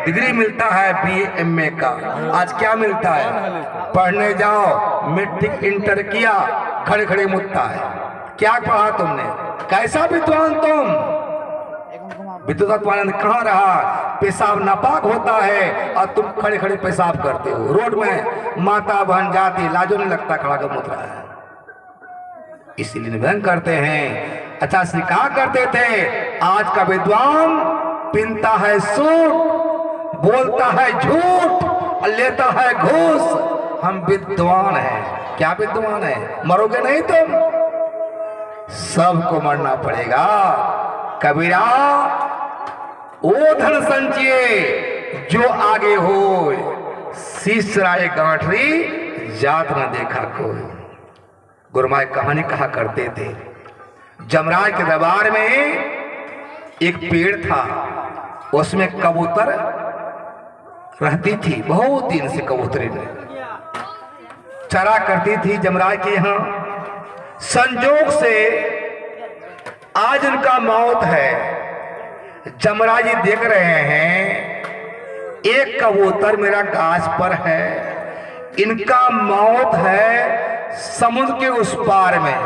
Degree मिलता है BA MA का। आज क्या मिलता है? पढ़ने जाओ, मैट्रिक इंटर किया, खड़े खड़े मुद्दा है। क्या पढ़ा तुमने? कैसा विद्वान तुम? विद्वत्वानंद कहाँ रहा? पेशाब नापाक होता है और तुम खड़े खड़े पेशाब करते हो रोड में। माता बहन जाती, लाजो नहीं लगता खड़ा कर मुद्रा है। इसीलिए निवेदन करते हैं। अच्छा श्री कहा करते थे, आज का विद्वान पीनता है सूट, बोलता है झूठ और लेता है घूस। हम विद्वान हैं। क्या विद्वान है? मरोगे नहीं तुम, सबको मरना पड़ेगा। कबीरा ओ धन संचिए जो आगे हो, शीश राय गांठरी जात न देखा कोई। गुरुमाए कहानी कहा करते थे, जमराज के दरबार में एक पेड़ था, उसमें कबूतर रहती थी। बहुत दिन से कबूतरी ने चरा करती थी जमराज के यहाँ। संजोग से आज उनका मौत है। जमराज जी देख रहे हैं एक कबूतर मेरा गाछ पर है, इनका मौत है समुद्र के उस पार में,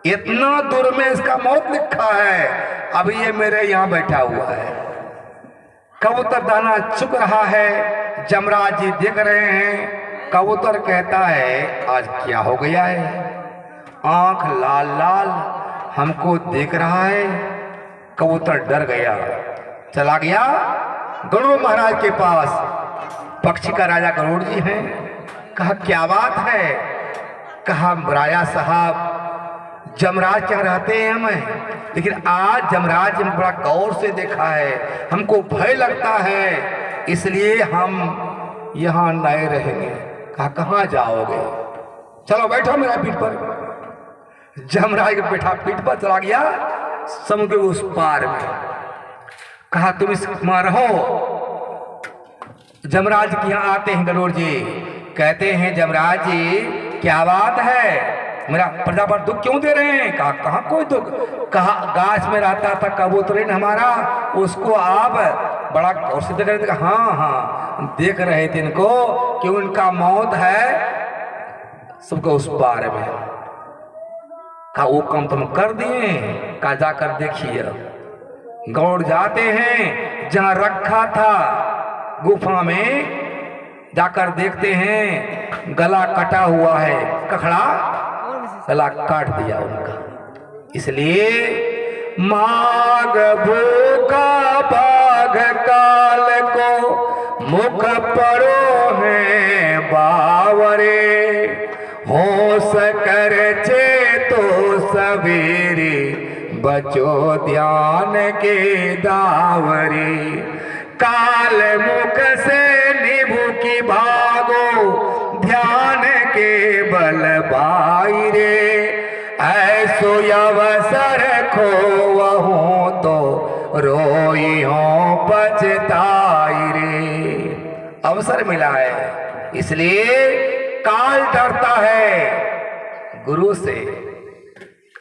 इतना दूर में इसका मौत लिखा है, अभी ये मेरे यहां बैठा हुआ है। कबूतर दाना चुग रहा है, जमराज जी देख रहे हैं। कबूतर कहता है आज क्या हो गया है? आंख लाल लाल हमको देख रहा है। कबूतर डर गया, चला गया गरुड़ महाराज के पास। पक्षी का राजा गरुड़ जी हैं। कहा क्या बात है? कहा राजा साहब जमराज क्या रहते हैं हमें, लेकिन आज जमराज ने बड़ा गौर से देखा है, हमको भय लगता है, इसलिए हम यहाँ नहीं रहेंगे। कहा कहाँ जाओगे? चलो बैठो मेरा पीठ पर। जमराज के बैठा पीठ पर चला गया समुद्र उस पार में। कहा तुम इसमें रहो। जमराज के यहाँ आते हैं गरुड़ जी, कहते हैं जमराज जी क्या बात है, मेरा प्रजा पर दुख क्यों दे रहे हैं? कहा कहाँ कोई दुख। कहा गाछ में रहता था कबूतरीन हमारा, उसको आप बड़ा गौर से देख रहे थे। हाँ हाँ देख रहे थे इनको कि उनका मौत है सबको उस पार में। कहा वो काम तुम कर दिए? कहा जाकर देखिए। गौड़ जाते हैं जहां रखा था गुफा में, जाकर देखते हैं गला कटा हुआ है, कखड़ा गला काट दिया उनका। इसलिए माग भूखा बाघ काल को मुख परो है बावरे, होश कर तो सवेरे बचो ध्यान के दावरे। काल मुख से निभु की भागो ध्यान के बल बाई रे, ऐसो अवसर खो वहूं तो रोई हो पछताई रे। अवसर मिला है, इसलिए काल डरता है गुरु से।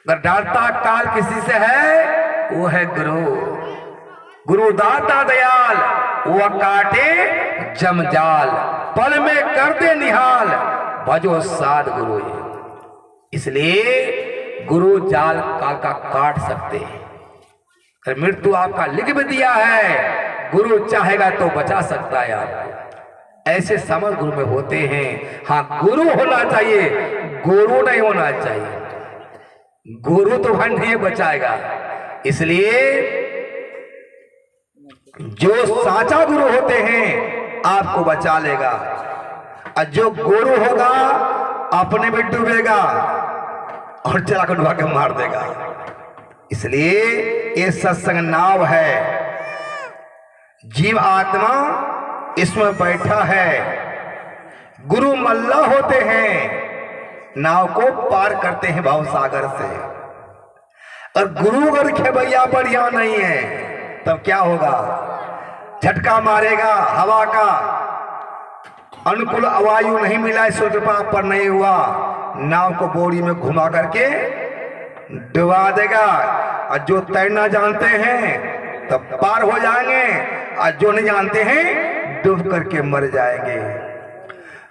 अगर डरता काल किसी से है वो है गुरु। गुरु दाता दयाल, वो काटे जमजाल, पल में कर दे निहाल, भजो साध गुरु। इसलिए गुरु जाल काल का काट सकते हैं। मृत्यु आपका लिख भी दिया है, गुरु चाहेगा तो बचा सकता है आपको। ऐसे समझ गुरु में होते हैं। हाँ गुरु होना चाहिए, गुरु नहीं होना चाहिए। गुरु तो भन नहीं बचाएगा। इसलिए जो साचा गुरु होते हैं आपको बचा लेगा, और जो गुरु होगा अपने में डूबेगा और चला कर डुबा के मार देगा। इसलिए ये सत्संग नाव है, जीव आत्मा इसमें बैठा है। गुरु मल्ला होते हैं, नाव को पार करते हैं भाव सागर से। और गुरु अगर खेबैया बढ़िया नहीं है तब क्या होगा? झटका मारेगा, हवा का अनुकूल वायु नहीं मिला, सूर्य पर नहीं हुआ, नाव को बोरी में घुमा करके डुबा देगा। और जो तैरना जानते हैं तब पार हो जाएंगे, और जो नहीं जानते हैं डूब करके मर जाएंगे।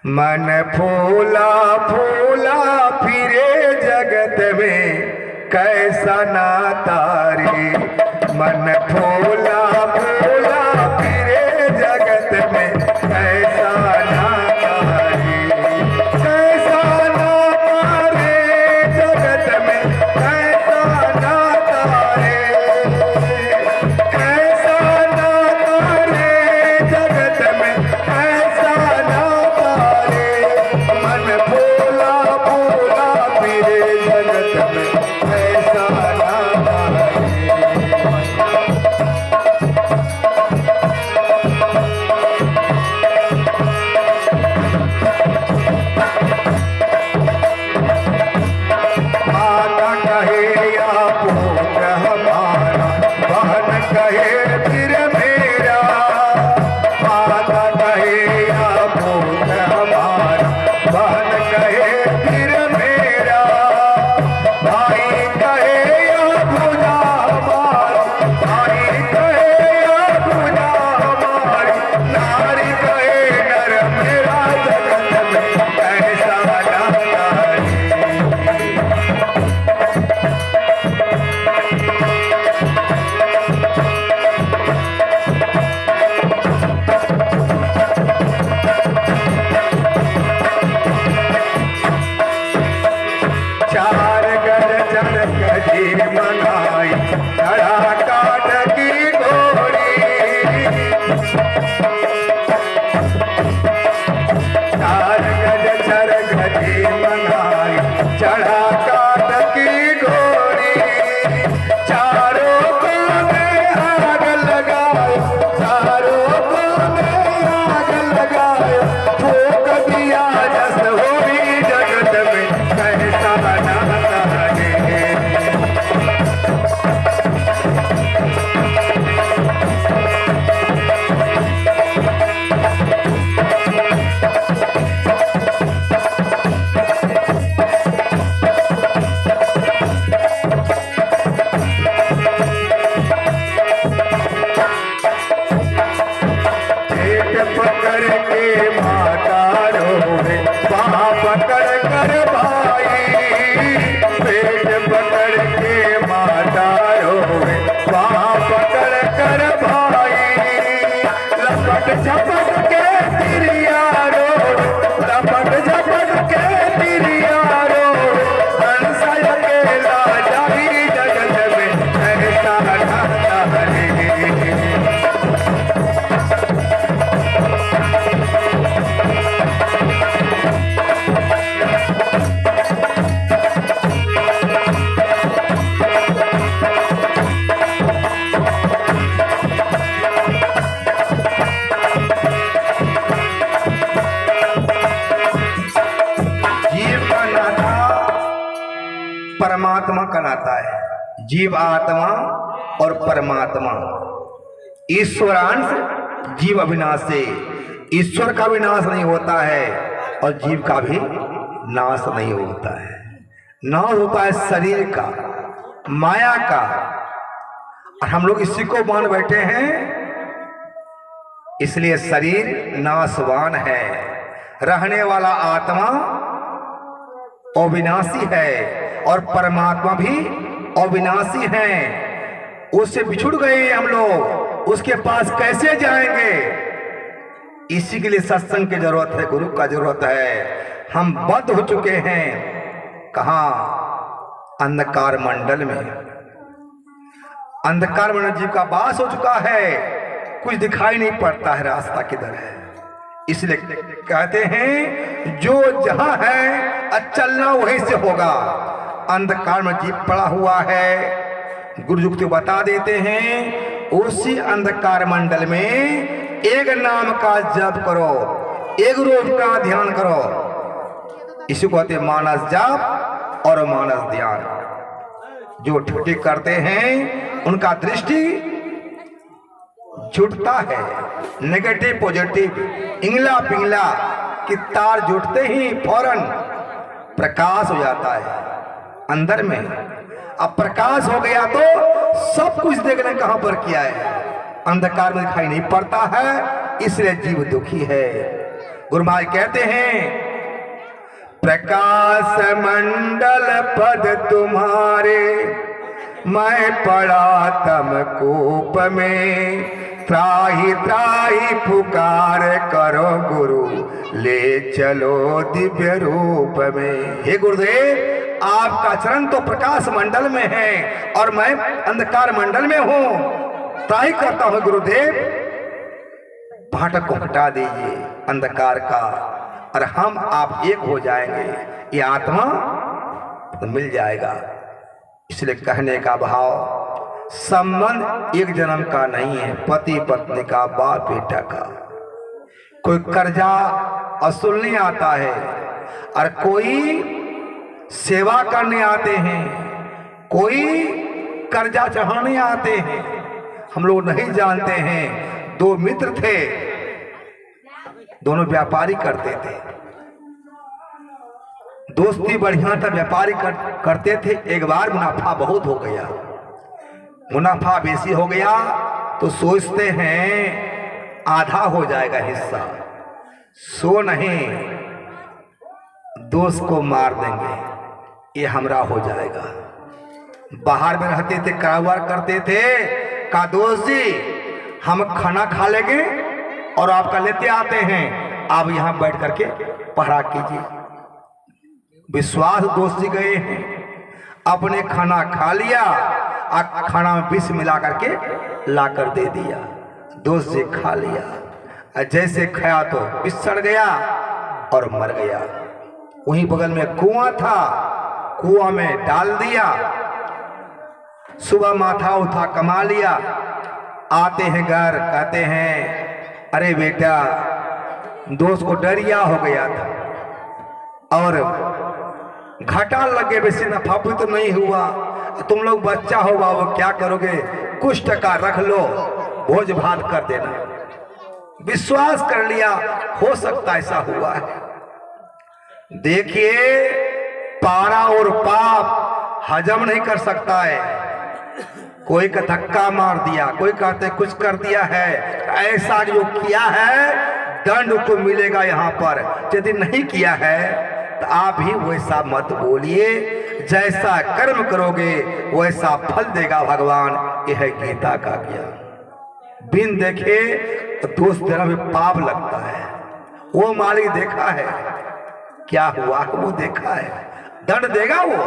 मन फूला फूला फिरे जगत में कैसा नाता रे, मन फूला फूला फिरे जगत में कैसा नाता रे, कैसा नाता रे जगत में कैसा नाता रे, कैसा नाता रे जगत में कैसा नाता रे, मन फूला फूला फिरे जगत में कैसा नाता रे। माता कहे या पुत्र हमारा, बहन कहे फिर मेरा, माता कहे या पुत्र हमारा, बहन कहे फिर मेरा, भाई कहे या भुजा हमारा, भाई कहे या भुजा हमारी, नारी कहे नर मेरा, जगत में कैसा नाता रे। चार गज चढ़ गजी मनाई, चढ़ा काट की घोड़ी, चार गज चढ़ गजी मनाई, चढ़ा काट की घोड़ी, चारों कोने आग लगाए, चारों कोने आग लगाए, फूंक दिया जस होरी जगत में कैसा नाता रे। पेट पकड़ के माता रोवे, बाह पकड़ कर भाई, पेट पकड़ के माता रोवे, बाह पकड़ कर भाई, लपट झपट के तिरिया रोवे, लपट झपट के तिरिया रोवे, हंस अकेला जाई जगत में कैसा नाता रे। जीव का नाता परमात्मा का नाता है, जीव आत्मा और परमात्मा, ईश्वरांश जीव अविनाशी, ईश्वर का भी नाश नहीं होता है और जीव का भी नाश नहीं होता है। नाश होता है शरीर का, माया का, और हम लोग इसी को मान बैठे हैं, इसलिए शरीर नाशवान है। रहने वाला आत्मा अविनाशी है और परमात्मा भी अविनाशी है। उससे बिछुड़ गए हम लोग, उसके पास कैसे जाएंगे? इसी के लिए सत्संग की जरूरत है, गुरु का जरूरत है। हम बद्ध हो चुके हैं कहाँ? अंधकार मंडल में। अंधकार मंडल जीव का वास हो चुका है, कुछ दिखाई नहीं पड़ता है, रास्ता किधर है। इसलिए कहते हैं जो जहां है चलना वहीं से होगा। अंधकार में जीव पड़ा हुआ है, गुरु जी बता देते हैं उसी अंधकार मंडल में एक नाम का जप करो, एक रूप का ध्यान करो। इसी को कहते मानस जप और मानस ध्यान। जो ठीक करते हैं उनका दृष्टि जुटता है, नेगेटिव पॉजिटिव, इंगला पिंगला की तार जुटते ही फौरन प्रकाश हो जाता है अंदर में। अब प्रकाश हो गया तो सब कुछ देखने कहां पर किया है, अंधकार में दिखाई नहीं पड़ता है, इसलिए जीव दुखी है। गुरु महाराज कहते हैं प्रकाश मंडल पद तुम्हारे मैं पड़ा तम कूप में, त्राही त्राही पुकार करो गुरु ले चलो दिव्य रूप में। हे गुरुदेव, आपका चरण तो प्रकाश मंडल में है और मैं अंधकार मंडल में हूं, त्राही करता हूं गुरुदेव, फाटक को हटा दीजिए अंधकार का और हम आप एक हो जाएंगे, ये आत्मा तो मिल जाएगा। इसलिए कहने का भाव संबंध एक जन्म का नहीं है, पति पत्नी का, बाप बेटा का। कोई कर्जा असूल नहीं आता है और कोई सेवा करने आते हैं, कोई कर्जा चढ़ाने आते हैं। हम लोग नहीं जानते हैं, दो मित्र थे, दोनों व्यापारी करते थे, दोस्ती बढ़िया था, व्यापारी करते थे। एक बार मुनाफा बहुत हो गया, मुनाफा बेसी हो गया तो सोचते हैं आधा हो जाएगा हिस्सा, सो नहीं दोस्त को मार देंगे, ये हमरा हो जाएगा। बाहर में रहते थे, कारोबार करते थे, कहा दोस्त जी हम खाना खा लेंगे और आपका लेते आते हैं, आप यहां बैठ करके पहरा कीजिए। विश्वास दोस्त जी गए हैं, अपने खाना खा लिया, खाना में विष मिला करके ला कर दे दिया, दोस्त जी खा लिया, जैसे खाया तो विष सड़ गया और मर गया। वहीं बगल में कुआं था, कुआं में डाल दिया, सुबह माथा उठा कमा लिया, आते हैं घर, कहते हैं अरे बेटा दोस्त को डरिया हो गया था और घाटा लगे, वैसे नफा भी तो नहीं हुआ, तुम लोग बच्चा होगा वो क्या करोगे, कुछ टका रख लो, भोज भात कर देना। विश्वास कर लिया, हो सकता ऐसा हुआ है। देखिए पारा और पाप हजम नहीं कर सकता है, कोई का धक्का मार दिया, कोई कहते कुछ कर दिया है, ऐसा जो किया है दंड को मिलेगा यहाँ पर, यदि नहीं किया है तो आप ही वैसा मत बोलिए, जैसा कर्म करोगे वैसा फल देगा भगवान, यह है गीता का ज्ञान। बिन देखे तो दोस्त देना भी पाप लगता है, वो मालिक देखा है क्या हुआ, वो देखा है, दंड देगा वो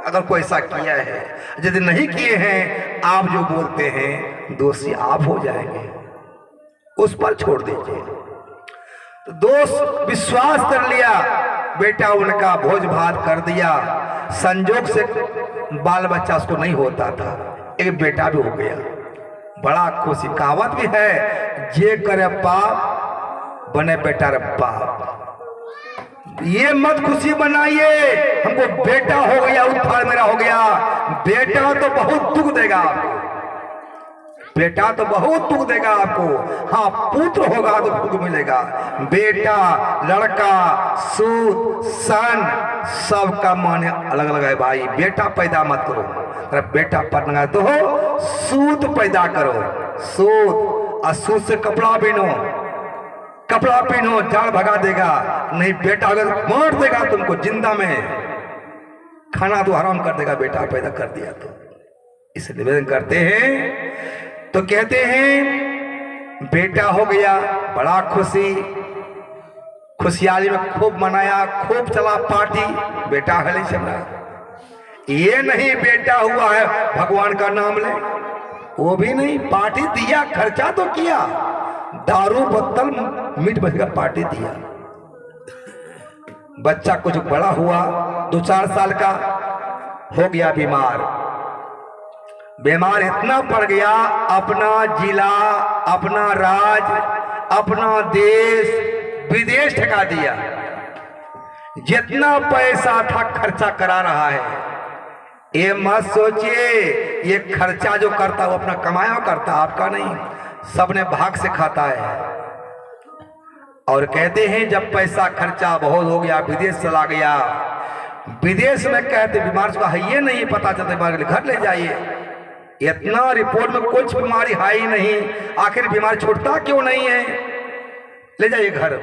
अगर कोई ऐसा किया है। यदि नहीं किए हैं, आप जो बोलते हैं दोषी आप हो जाएंगे, उस पर छोड़ दीजिए। तो दोस्त विश्वास कर लिया, बेटा उनका भोज भात कर दिया, संजोग से बाल बच्चा उसको नहीं होता था, एक बेटा भी हो गया, बड़ा खुशी। कहावत भी है जे करे पाप बने बेटा रे बाप। ये मत खुशी बनाइए हमको बेटा हो गया, उत्थान मेरा हो गया, बेटा तो बहुत दुख देगा आपको, बेटा तो बहुत दुख देगा आपको। हाँ पुत्र होगा तो दुख मिलेगा, बेटा लड़का सूत सन सबका माने अलग अलग है भाई। बेटा पैदा मत करो, अगर बेटा पढ़ना तो हो सूत पैदा करो, सूत, और सूत से कपड़ा पहनो, कपड़ा पहनो, जाड़ भगा देगा, नहीं बेटा अगर मार देगा तुमको जिंदा में, खाना तो हराम कर देगा, बेटा पैदा कर दिया तो। इसे निवेदन करते हैं तो कहते हैं बेटा हो गया, बड़ा खुशी, खुशहाली में खूब मनाया, खूब चला पार्टी, बेटा है नहीं चला। ये नहीं बेटा हुआ है भगवान का नाम ले, वो भी नहीं, पार्टी दिया, खर्चा तो किया, दारू बोतल मीट मछली का पार्टी दिया। बच्चा कुछ बड़ा हुआ, 2-4 साल का हो गया, बीमार, बीमार इतना पड़ गया, अपना जिला, अपना राज्य, अपना देश विदेश ठका दिया, जितना पैसा था खर्चा करा रहा है। ये मत सोचिए ये खर्चा जो करता वो अपना कमाया करता, आपका नहीं, सबने भाग से खाता है। और कहते हैं जब पैसा खर्चा बहुत हो गया, विदेश चला गया, विदेश में कहते बीमार का है ये नहीं पता चलता, बीमार घर ले जाइए, इतना रिपोर्ट में कुछ बीमारी है ही नहीं, आखिर बीमार छूटता क्यों नहीं है, ले जाइए घर।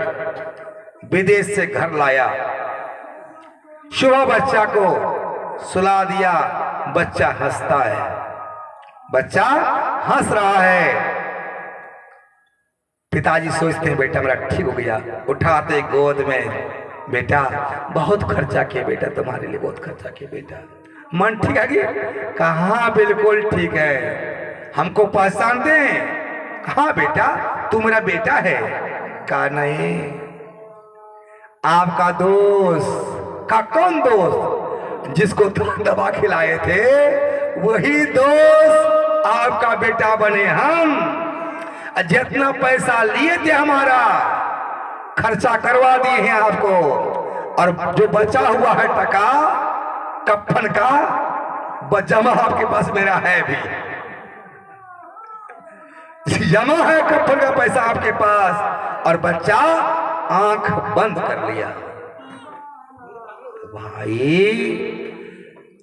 विदेश से घर लाया, सुबह बच्चा को सुला दिया, बच्चा हंसता है, बच्चा हंस रहा है। पिताजी सोचते हैं बेटा मेरा ठीक हो गया, उठाते गोद में, बेटा बहुत खर्चा किया बेटा, तुम्हारे लिए बहुत खर्चा किया बेटा, मन ठीक है गया? कहाँ बिल्कुल ठीक है, हमको पहचानते हैं? कहाँ बेटा तू मेरा बेटा है? कहा नहीं, आपका दोस्त। का कौन दोस्त? जिसको तुम दवा खिलाए थे वही दोस्त आपका बेटा बने हम। जितना पैसा लिए थे हमारा खर्चा करवा दिए हैं आपको, और जो बचा हुआ है टका कफन का जमा आपके पास मेरा है भी, जमा है कफन का पैसा आपके पास, और बच्चा आंख बंद कर लिया। भाई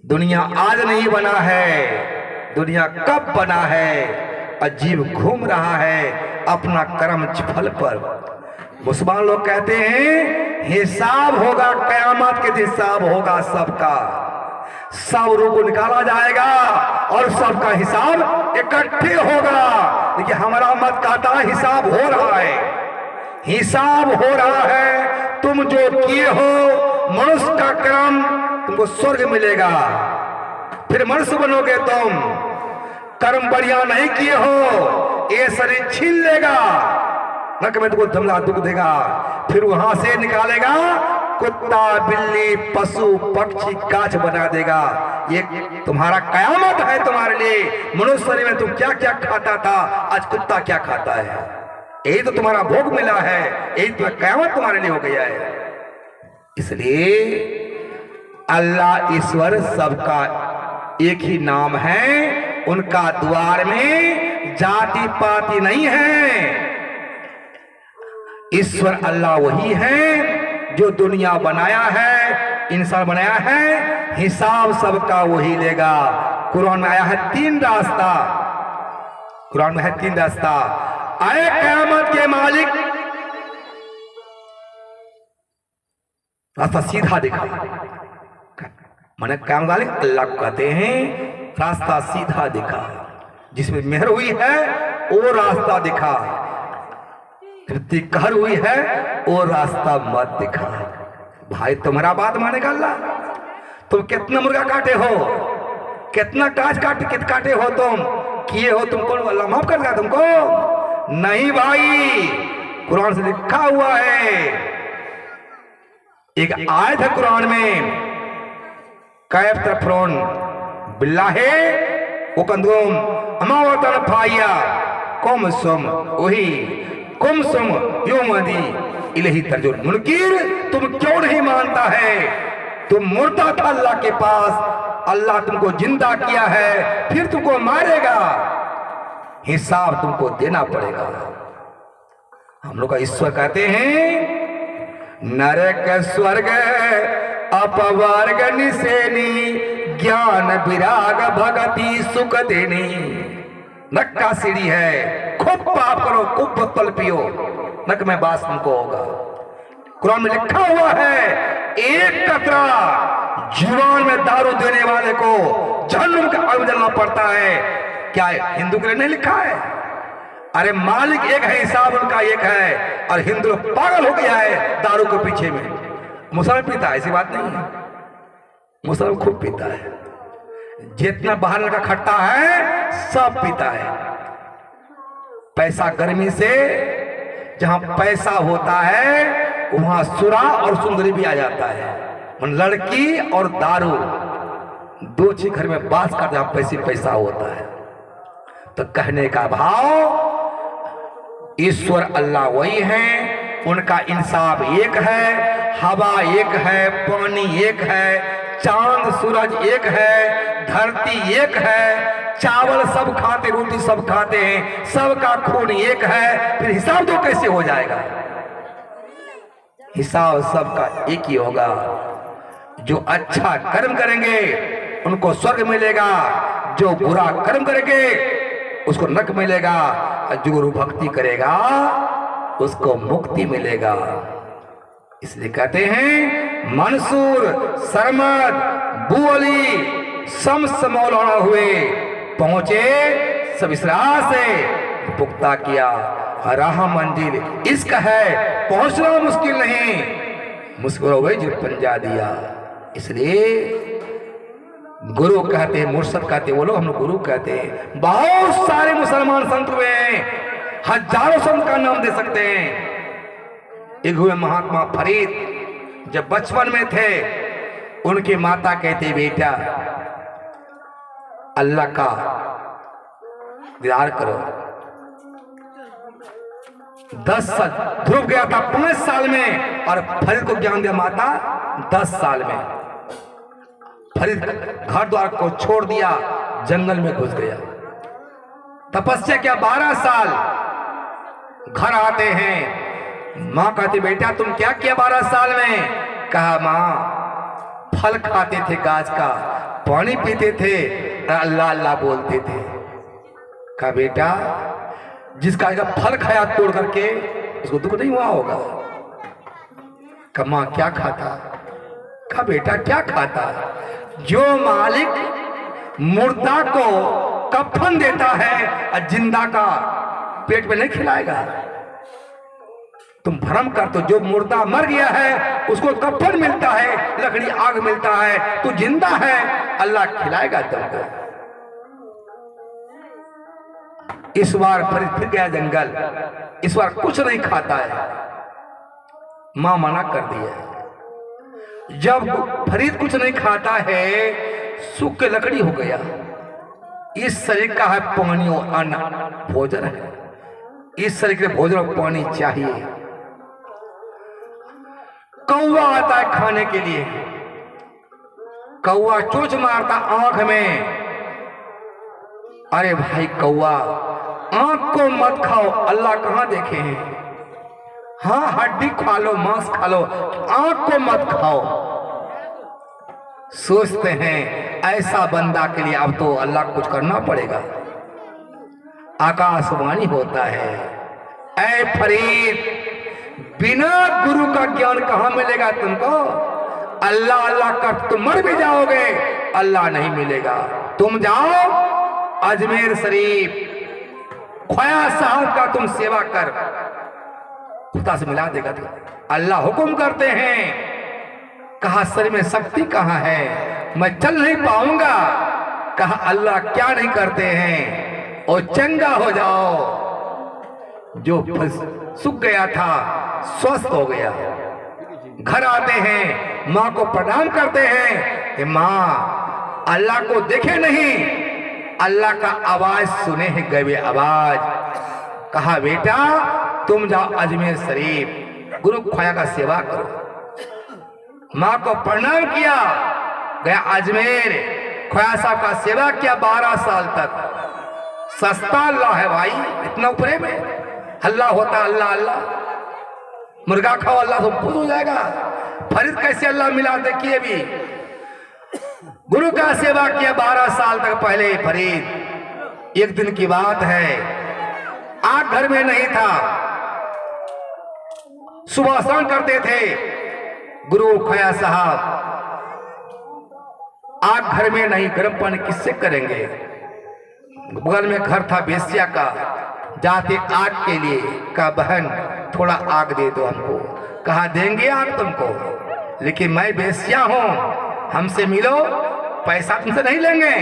दुनिया आज नहीं बना है, दुनिया कब बना है? अजीब घूम रहा है अपना कर्म फल पर। मुसलमान लोग कहते हैं हिसाब होगा, कयामत के दिन हिसाब होगा सबका, सब रूह को निकाला जाएगा और सबका हिसाब इकट्ठे होगा। देखिए हमारा मत कहता है हिसाब हो रहा है, हिसाब हो रहा है। तुम जो किए हो मनुष्य का कर्म तुमको स्वर्ग मिलेगा, फिर मनुष्य बनोगे तुम। कर्म बढ़िया नहीं किए हो ये शरीर छीन लेगा, नक में तुमको धमला दुख देगा, फिर वहां से निकालेगा कुत्ता बिल्ली पशु पक्षी काच बना देगा। ये तुम्हारा कयामत है तुम्हारे लिए। मनुष्य शरीर में तुम क्या क्या खाता था, आज कुत्ता क्या खाता है, यही तो तुम्हारा भोग मिला है, यही तो कयामत तुम्हारे लिए हो गया है। इसलिए अल्लाह ईश्वर सबका एक ही नाम है, उनका द्वार में जाति पाति नहीं है। ईश्वर अल्लाह वही है जो दुनिया बनाया है, इंसान बनाया है, हिसाब सबका वही लेगा। कुरान में आया है 3 रास्ता, कुरान में है 3 रास्ता। आए क़यामत के मालिक, रास्ता सीधा दिखा, माने क़यामत मालिक अल्लाह को कहते हैं रास्ता सीधा दिखा, जिसमें मेहर हुई है वो रास्ता दिखा, तृप्ति कहर हुई है वो रास्ता मत दिखा। भाई तुम्हारा बात मानेगा अल्लाह? तुम कितना मुर्गा काटे हो, कितना काट काटे हो, तुम किए हो, तुमको अल्लाह माफ कर देगा तुमको? नहीं भाई, कुरान से लिखा हुआ है। एक आयत है कुरान में, कैफ तफरोन बिल्लाहे वकंदुम अमावतन फाया कौम सुम वही कुम सुम योमदी इलही तर्जुन मुनकिर। तुम क्यों नहीं मानता है? तुम मुर्दा था अल्लाह के पास, अल्लाह तुमको जिंदा किया है, फिर तुमको मारेगा, हिसाब तुमको देना पड़ेगा। हम लोग का ईश्वर कहते हैं नरक स्वर्ग अपवर्ग निसेनी ज्ञान विराग भगति सुख देनी। नक का सीढ़ी है, खूब पाप करो, खूब बोतल पियो, नक में बास तुमको होगा। कुरान में लिखा हुआ है एक कतरा जुबान में दारू देने वाले को जहन्नुम का आग में जलना पड़ता है। क्या हिंदू के लिए नहीं लिखा है? अरे मालिक एक है, हिसाब उनका एक है, और हिंदू पागल हो गया है दारू के पीछे में। मुसलमान पीता है, ऐसी बात नहीं है, मुसलमान खूब पीता है, जितना बाहर का खट्टा है सब पीता है। पैसा गर्मी से, जहां पैसा होता है वहां सुरा और सुंदरी भी आ जाता है। लड़की और दारू दो चीज घर में बास कर, जहां पैसा होता है। तो कहने का भाव ईश्वर अल्लाह वही है, उनका इंसाफ एक है, हवा एक है, पानी एक है, चांद सूरज एक है, धरती एक है, चावल सब खाते, रोटी सब खाते हैं, सबका खून एक है। फिर हिसाब तो कैसे हो जाएगा? हिसाब सबका एक ही होगा। जो अच्छा कर्म करेंगे उनको स्वर्ग मिलेगा, जो बुरा कर्म करेंगे उसको नरक मिलेगा, और जो गुरु भक्ति करेगा उसको मुक्ति मिलेगा। इसलिए कहते हैं मंसूर सरमद बुअली सम समौलाना हुए पहुंचे सब इसरार से पुख्ता किया राह मंजिल इश्क है पहुंचना मुश्किल नहीं, मुश्किल हो गई जो पंजा दिया। इसलिए गुरु कहते हैं, मुर्शद कहते हैं, वो लोग हम लोग गुरु कहते हैं। बहुत सारे मुसलमान संत हुए हैं, हजारों संत का नाम दे सकते हैं। एक हुए महात्मा फरीद, जब बचपन में थे उनकी माता कहती बेटा अल्लाह का दीदार करो। 10 साल ध्रुव गया था 5 साल में, और फरीद को ज्ञान दिया माता 10 साल में। फरीद घर द्वार को छोड़ दिया, जंगल में घुस गया, तपस्या किया 12 साल। घर आते हैं, माँ कहती बेटा तुम क्या किया 12 साल में? कहा माँ फल खाते थे गाछ का, पानी पीते थे, अल्लाह अल्लाह बोलते थे। कहा बेटा जिसका फल खाया तोड़ करके उसको दुख नहीं हुआ होगा? कहा माँ क्या खाता? कहा बेटा क्या खाता? जो मालिक मुर्दा को कफन देता है और जिंदा का पेट में नहीं खिलाएगा। तुम भ्रम कर, तो जो मुर्दा मर गया है उसको कफन मिलता है, लकड़ी आग मिलता है, तू जिंदा है अल्लाह खिलाएगा तुमको। इस बार फिर गया जंगल, इस बार कुछ नहीं खाता है, मां मना कर दिया। जब फरीद कुछ नहीं खाता है, सूख के लकड़ी हो गया। इस शरीर का है पानी और अन्न भोजन है, इस शरीर के भोजन और पानी चाहिए। कौवा आता है खाने के लिए, कौवा चोंच मारता आंख में। अरे भाई कौवा आंख को मत खाओ, अल्लाह कहां देखे हैं? हाँ हड्डी खा लो, मांस खा लो, आंख को मत खाओ। सोचते हैं ऐसा बंदा के लिए अब तो अल्लाह को कुछ करना पड़ेगा। आकाशवाणी होता है, ऐ फरीद बिना गुरु का ज्ञान कहां मिलेगा तुमको? अल्लाह अल्लाह कर तुम मर भी जाओगे, अल्लाह नहीं मिलेगा। तुम जाओ अजमेर शरीफ, ख्वाजा साहब का तुम सेवा कर, खुदा से मिला देगा। तो अल्लाह हुक्म करते हैं। कहा शरीर में शक्ति कहाँ है, मैं चल नहीं पाऊंगा। कहा अल्लाह क्या नहीं करते हैं, और चंगा हो जाओ। जो सूख गया था स्वस्थ हो गया। घर आते हैं, माँ को प्रणाम करते हैं कि माँ अल्लाह को देखे नहीं, अल्लाह का आवाज सुने हैं गए आवाज। कहा बेटा तुम जाओ अजमेर शरीफ, गुरु ख्वाजा का सेवा करो। माँ को प्रणाम किया, गया अजमेर, ख्वाजा साहब का सेवा किया 12 साल तक। सस्ता अल्लाह है भाई, इतना ऊपरे में हल्ला होता अल्लाह अल्लाह, मुर्गा खाओ अल्लाह तो खुद हो जाएगा। फरीद कैसे अल्लाह मिला देखिए भी। गुरु का सेवा किया 12 साल तक। पहले फरीद, एक दिन की बात है, आग घर में नहीं था, सुबह स्नान करते थे गुरु ख्वाजा साहब। आग घर में नहीं, गर्म पानी किससे करेंगे? बगल में घर था बेस्या का, जाते आग के लिए। कहा बहन थोड़ा आग दे दो हमको। कहा देंगे आग तुमको, लेकिन मैं बेस्या हूं, हमसे मिलो, पैसा तुमसे नहीं लेंगे।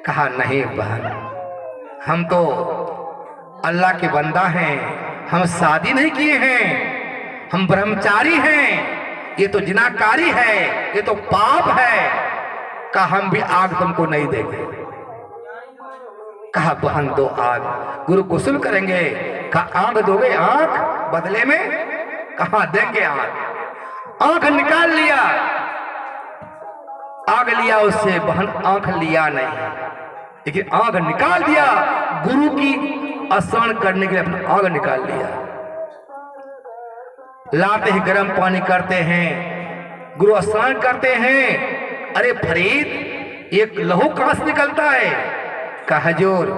कहा नहीं बहन, हम तो अल्लाह के बंदा हैं, हम शादी नहीं किए हैं, हम ब्रह्मचारी हैं, ये तो जिनाकारी है, ये तो पाप है। कहा हम भी आग तुमको नहीं देंगे। कहा बहन दो आग, गुरु कुशल करेंगे। कहा आग दोगे? आंख बदले में? कहा देंगे आग। आंख निकाल लिया, आग लिया उससे, बहन आंख लिया नहीं, लेकिन आग निकाल दिया। गुरु की स्नान करने के लिए अपना आग निकाल लिया। लाते ही गर्म पानी करते हैं, गुरु स्नान करते हैं। अरे फरीद, एक लहू कहां से निकलता है? कहा हजूर,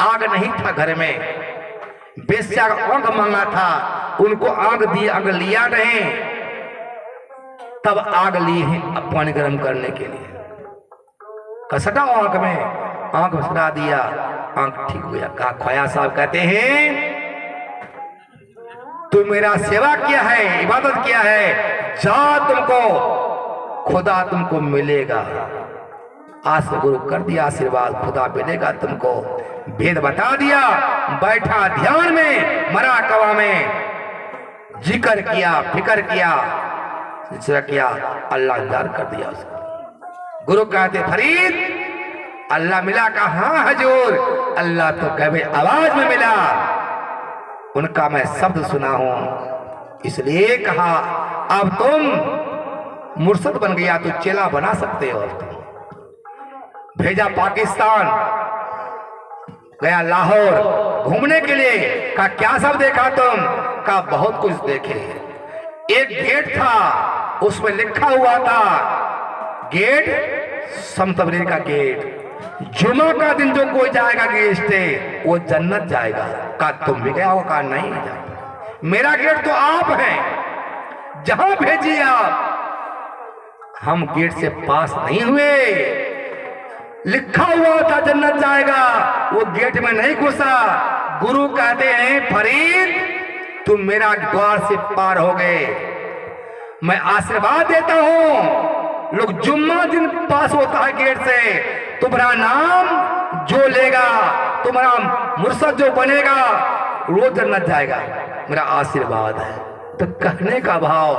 आग नहीं था घर में, बेस्या आग मांगा था, उनको आग दी, आग लिया नहीं, तब आग ली है अब पानी गर्म करने के लिए। कसटा आंख में, आंख में सटा दिया, आंख ठीक हो गया। कहा ख्वाजा साहब कहते हैं तू मेरा सेवा किया है, इबादत किया है, जा तुमको खुदा तुमको मिलेगा। आज से गुरु कर दिया आशीर्वाद, खुदा मिलेगा तुमको, भेद बता दिया। बैठा ध्यान में, मरा कवा में, जिक्र किया, फिक्र किया, किया, अल्लाह दार कर दिया उसको। गुरु कहते फरीद अल्लाह मिला? कहा हाँ हजूर, अल्लाह तो कहे आवाज में मिला, उनका मैं शब्द सुना हूं, इसलिए कहा अब तुम मुर्शद बन गया तो चेला बना सकते हो। भेजा पाकिस्तान, गया लाहौर घूमने के लिए। कहा क्या सब देखा तुम? कहा बहुत कुछ देखे। एक गेट था, उसमें लिखा हुआ था, गेट समतबरीर का गेट, जुमा का दिन जो कोई जाएगा गेट से वो जन्नत जाएगा। कहा तुम भी गया हो? कहा नहीं जाएगा, मेरा गेट तो आप हैं, जहां भेजिए आप। हम गेट से पास नहीं हुए, लिखा हुआ था जन्नत जाएगा, वो गेट में नहीं घुसा। गुरु कहते हैं फरीद तुम मेरा द्वार से पार हो गए, मैं आशीर्वाद देता हूं। लोग जुम्मा दिन पास होता है गेट से, तुम्हारा नाम जो लेगा, तुम्हारा मुर्शद जो बनेगा वो जन्नत जाएगा, मेरा आशीर्वाद है। तो कहने का भाव,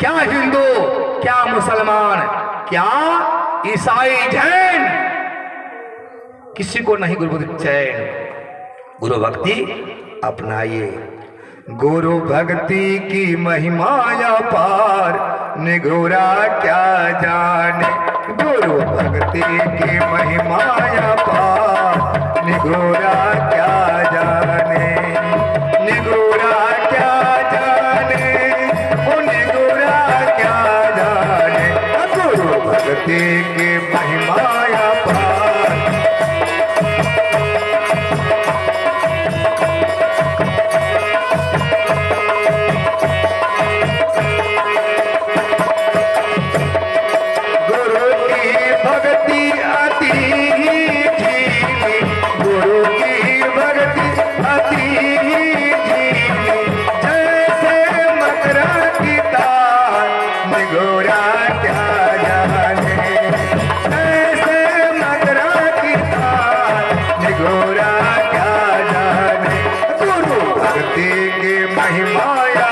क्या हिंदू, क्या मुसलमान, क्या ईसाई, जैन, किसी को नहीं गुरु चैन। गुरु भक्ति अपनाइए। गुरु भक्ति की महिमा अपार, निगोरा क्या जाने। गुरु भक्ति की महिमा अपार, निगोरा क्या जाने, निगोरा क्या जाने, ओ निगोरा क्या जाने। गुरु भक्ति की महिमा अपार। महिमा या